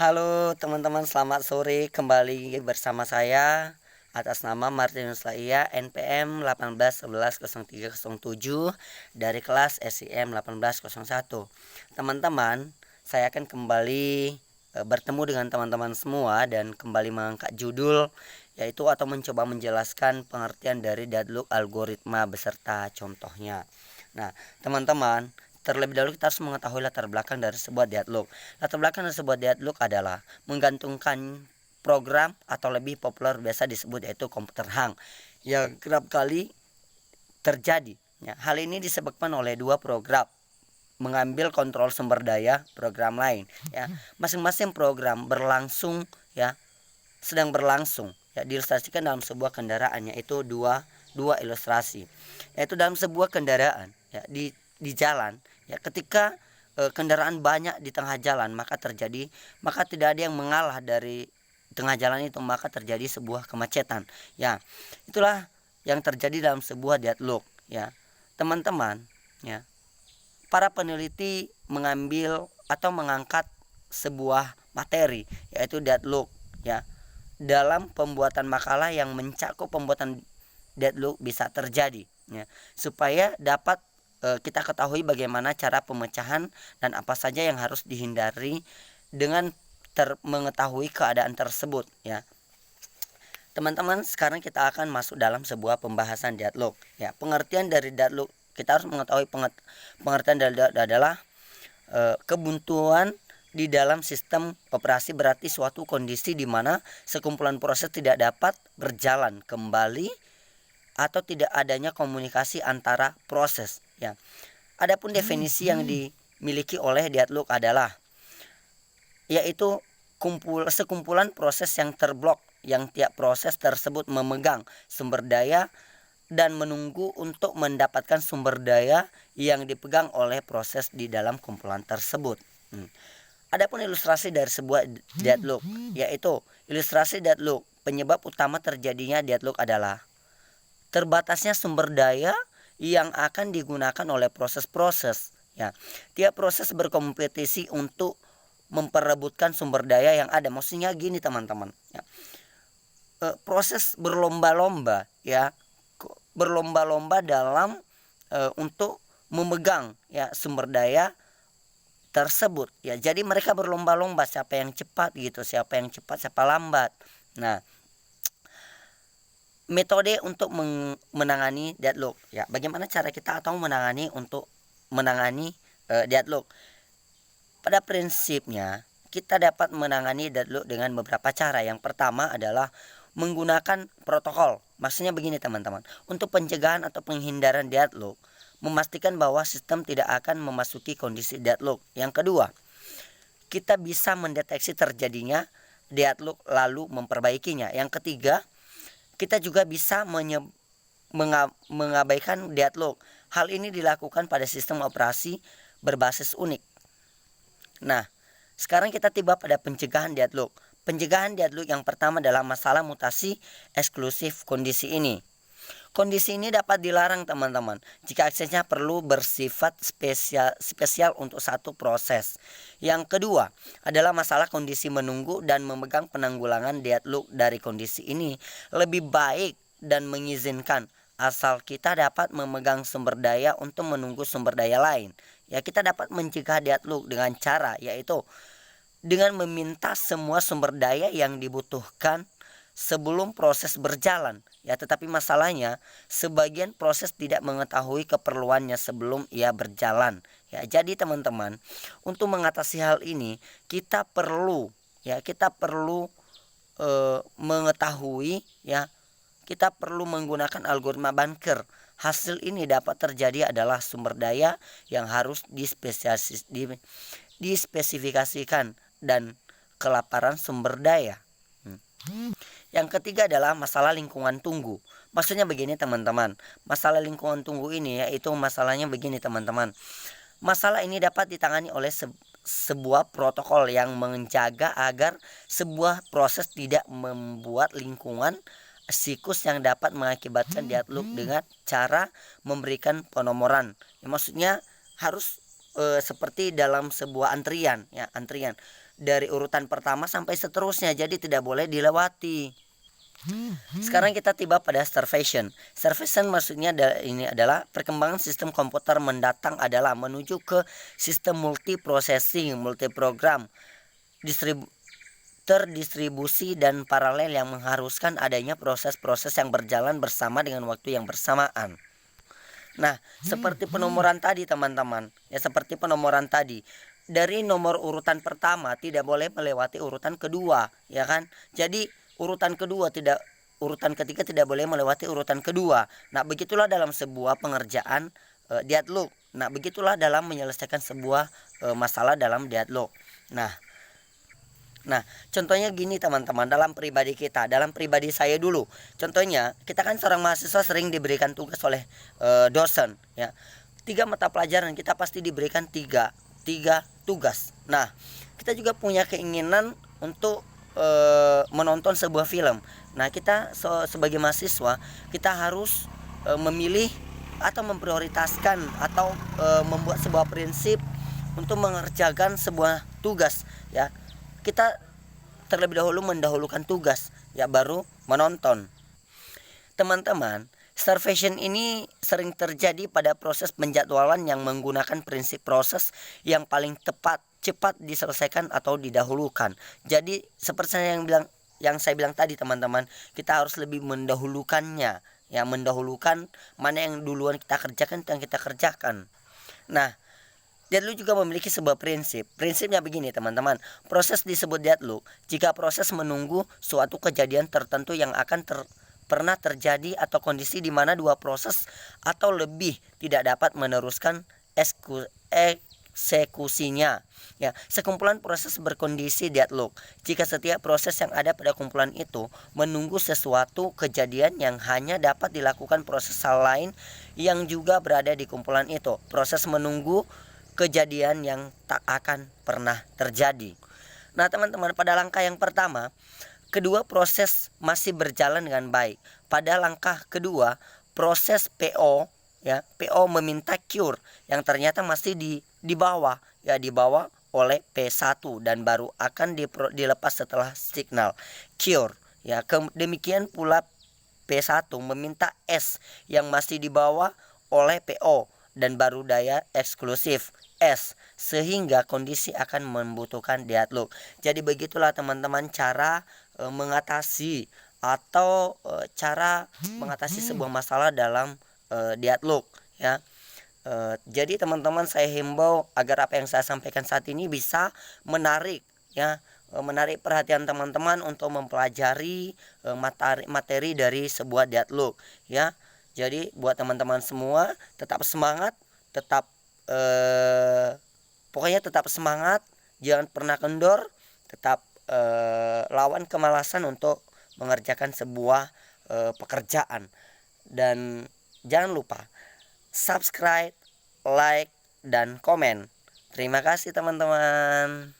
Halo teman-teman, selamat sore. Kembali bersama saya atas nama Martinus Laia, NPM 18110307 dari kelas SIM 1801. Teman-teman, saya akan kembali bertemu dengan teman-teman semua dan kembali mengangkat judul yaitu atau mencoba menjelaskan pengertian dari deadlock algoritma beserta contohnya. Nah, teman-teman, terlebih dahulu kita harus mengetahui latar belakang dari sebuah deadlock. Latar belakang dari sebuah deadlock adalah menggantungkan program atau lebih populer biasa disebut yaitu komputer hang yang kerap kali terjadi. Ya, hal ini disebabkan oleh dua program mengambil kontrol sumber daya program lain. Ya, masing-masing program berlangsung sedang berlangsung. Ya, diilustrasikan dalam sebuah kendaraan yaitu dua ilustrasi. Yaitu dalam sebuah kendaraan di jalan, ketika kendaraan banyak di tengah jalan maka tidak ada yang mengalah dari tengah jalan itu, maka terjadi sebuah kemacetan. Itulah yang terjadi dalam sebuah deadlock. Teman-teman, para peneliti mengambil atau mengangkat sebuah materi yaitu deadlock dalam pembuatan makalah yang mencakup pembuatan deadlock bisa terjadi supaya dapat kita ketahui bagaimana cara pemecahan dan apa saja yang harus dihindari dengan mengetahui keadaan tersebut. Teman-teman, sekarang kita akan masuk dalam sebuah pembahasan deadlock. Pengertian dari deadlock, kita harus mengetahui pengertian dari deadlock adalah kebuntuan di dalam sistem operasi, berarti suatu kondisi di mana sekumpulan proses tidak dapat berjalan kembali atau tidak adanya komunikasi antara proses. Adapun definisi yang dimiliki oleh deadlock adalah yaitu sekumpulan proses yang terblok, yang tiap proses tersebut memegang sumber daya dan menunggu untuk mendapatkan sumber daya yang dipegang oleh proses di dalam kumpulan tersebut. Adapun ilustrasi dari sebuah deadlock, yaitu ilustrasi deadlock, penyebab utama terjadinya deadlock adalah terbatasnya sumber daya yang akan digunakan oleh proses-proses. Tiap proses berkompetisi untuk memperebutkan sumber daya yang ada. Maksudnya gini teman-teman, proses berlomba-lomba dalam untuk memegang sumber daya tersebut. Jadi mereka berlomba-lomba siapa yang cepat gitu, siapa yang cepat, siapa lambat. Nah, metode untuk menangani deadlock. Bagaimana cara kita atau menangani deadlock? Pada prinsipnya kita dapat menangani deadlock dengan beberapa cara. Yang pertama adalah menggunakan protokol. Maksudnya begini teman-teman, untuk pencegahan atau penghindaran deadlock, memastikan bahwa sistem tidak akan memasuki kondisi deadlock. Yang kedua, kita bisa mendeteksi terjadinya deadlock lalu memperbaikinya. Yang ketiga, kita juga bisa mengabaikan deadlock. Hal ini dilakukan pada sistem operasi berbasis unik. Nah, sekarang kita tiba pada pencegahan deadlock. Pencegahan deadlock yang pertama adalah masalah mutasi eksklusif kondisi ini. Kondisi ini dapat dilarang teman-teman jika aksesnya perlu bersifat spesial untuk satu proses. Yang kedua adalah masalah kondisi menunggu dan memegang penanggulangan deadlock dari kondisi ini lebih baik dan mengizinkan asal kita dapat memegang sumber daya untuk menunggu sumber daya lain. Kita dapat mencegah deadlock dengan cara yaitu dengan meminta semua sumber daya yang dibutuhkan sebelum proses berjalan. Tetapi masalahnya sebagian proses tidak mengetahui keperluannya sebelum ia berjalan. Jadi teman-teman, untuk mengatasi hal ini kita perlu mengetahui kita perlu menggunakan algoritma bunker. Hasil ini dapat terjadi adalah sumber daya yang harus dispesifikasikan dan kelaparan sumber daya. Yang ketiga adalah masalah lingkungan tunggu. Maksudnya begini teman-teman, masalah lingkungan tunggu ini yaitu masalahnya begini teman-teman. Masalah ini dapat ditangani oleh sebuah protokol yang menjaga agar sebuah proses tidak membuat lingkungan siklus yang dapat mengakibatkan deadlock dengan cara memberikan penomoran. Maksudnya harus seperti dalam sebuah antrian ya, antrian dari urutan pertama sampai seterusnya, jadi tidak boleh dilewati. Sekarang kita tiba pada starvation. Starvation maksudnya ini adalah perkembangan sistem komputer mendatang adalah menuju ke sistem multiprocessing, multiprogram, terdistribusi dan paralel yang mengharuskan adanya proses-proses yang berjalan bersama dengan waktu yang bersamaan. Nah, seperti penomoran tadi teman-teman, ya seperti penomoran tadi. Dari nomor urutan pertama tidak boleh melewati urutan kedua, ya kan? Jadi urutan ketiga tidak boleh melewati urutan kedua. Nah, begitulah dalam sebuah pengerjaan deadlock. Nah, begitulah dalam menyelesaikan sebuah masalah dalam deadlock. Nah, contohnya gini teman-teman, dalam pribadi kita, dalam pribadi saya dulu. Contohnya, kita kan seorang mahasiswa sering diberikan tugas oleh dosen, ya. 3 mata pelajaran kita pasti diberikan tiga tugas. Nah, kita juga punya keinginan untuk menonton sebuah film. Nah, kita sebagai mahasiswa, kita harus memilih atau memprioritaskan atau membuat sebuah prinsip untuk mengerjakan sebuah tugas, ya. Kita terlebih dahulu mendahulukan tugas, ya, baru menonton. Teman-teman, starvation ini sering terjadi pada proses penjadwalan yang menggunakan prinsip proses yang paling cepat diselesaikan atau didahulukan. Jadi seperti yang saya bilang tadi teman-teman, kita harus lebih mendahulukannya, ya, mendahulukan mana yang duluan kita kerjakan, yang kita kerjakan. Nah, deadlock juga memiliki sebuah prinsip. Prinsipnya begini teman-teman, proses disebut deadlock jika proses menunggu suatu kejadian tertentu yang akan pernah terjadi atau kondisi di mana dua proses atau lebih tidak dapat meneruskan eksekusinya. Ya, sekumpulan proses berkondisi deadlock jika setiap proses yang ada pada kumpulan itu menunggu sesuatu kejadian yang hanya dapat dilakukan proses lain yang juga berada di kumpulan itu. Proses menunggu kejadian yang tak akan pernah terjadi. Nah teman-teman, pada langkah yang pertama, kedua proses masih berjalan dengan baik. Pada langkah kedua, proses PO, ya, PO meminta cure yang ternyata masih di bawah, ya, dibawa oleh P1 dan baru akan dilepas setelah signal cure, ya. Demikian pula P1 meminta S yang masih dibawa oleh PO dan baru daya eksklusif S, sehingga kondisi akan membutuhkan deadlock. Jadi begitulah teman-teman cara mengatasi atau cara mengatasi sebuah masalah dalam deadlock, ya. Jadi teman-teman, saya himbau agar apa yang saya sampaikan saat ini bisa menarik, ya, menarik perhatian teman-teman untuk mempelajari materi dari sebuah deadlock, ya. Jadi buat teman-teman semua tetap semangat, pokoknya tetap semangat, jangan pernah kendor, tetap lawan kemalasan untuk mengerjakan sebuah pekerjaan. Dan jangan lupa subscribe, like, dan komen. Terima kasih teman-teman.